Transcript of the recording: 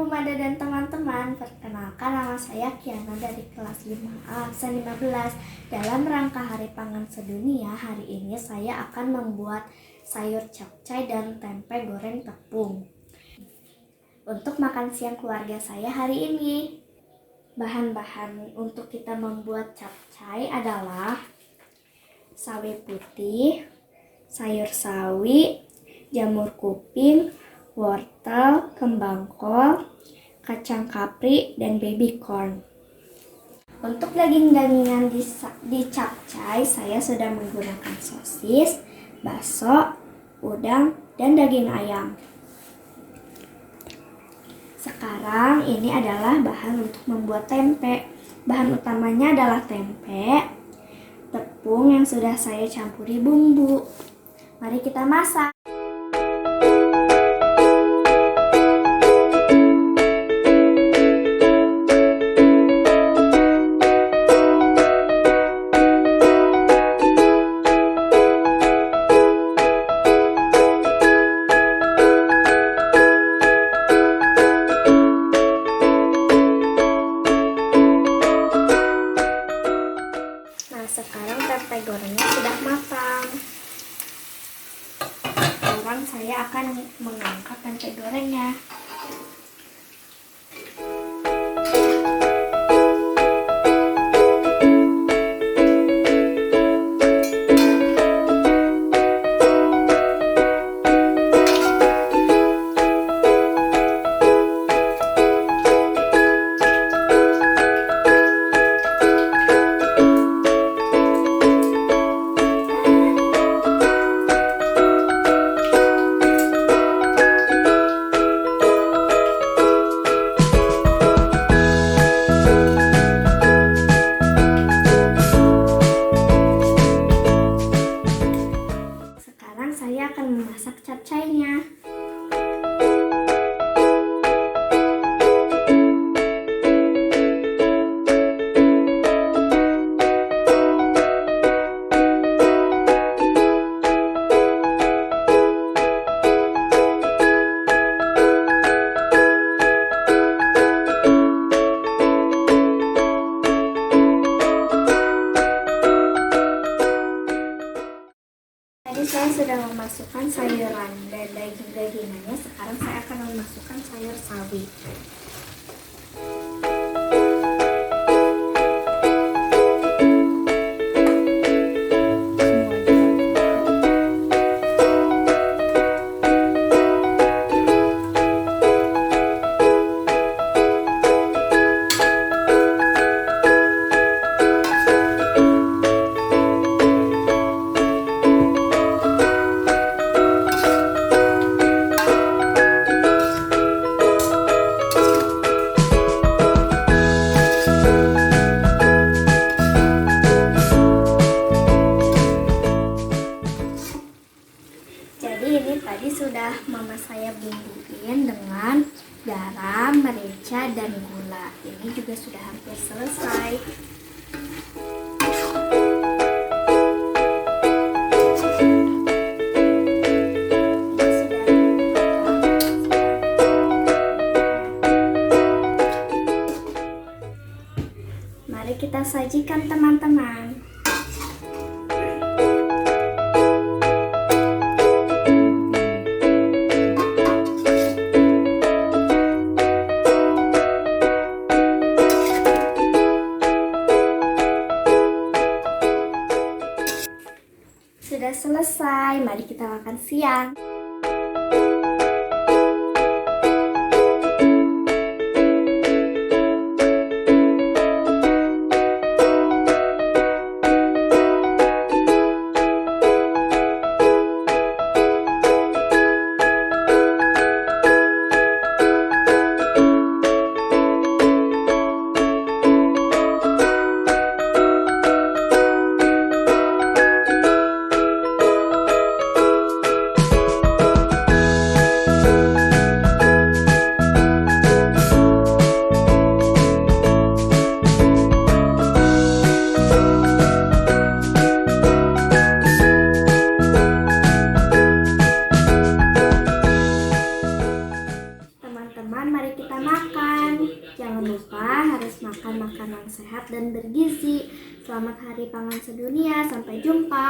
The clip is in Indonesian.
Bu Mada dan teman-teman, perkenalkan nama saya Kianna dari kelas 5A absen 15. Dalam rangka Hari Pangan Sedunia, hari ini saya akan membuat sayur capcay dan tempe goreng tepung untuk makan siang keluarga saya hari ini. Bahan-bahan untuk kita membuat capcay adalah sawi putih, sayur sawi, jamur kuping, wortel, kembang kol, kacang kapri, dan baby corn. Untuk daging-dagingan di capcay, saya sudah menggunakan sosis, bakso, udang, dan daging ayam. Sekarang ini adalah bahan untuk membuat tempe. Bahan utamanya adalah tempe, tepung yang sudah saya campuri bumbu. Mari kita masak. Sekarang tempe gorengnya sudah matang. Sekarang saya akan mengangkat tempe gorengnya. Saya akan memasak capcaynya. Tadi saya sudah memasukkan sayuran dan daging-dagingannya. Sekarang saya akan memasukkan sayur sawi. Ini tadi sudah mama saya bumbuin dengan garam, merica, dan gula. Ini juga sudah hampir selesai. Mari kita sajikan teman-teman. Sudah selesai, mari kita makan siang. makan makanan sehat dan bergizi. Selamat Hari Pangan Sedunia, sampai jumpa.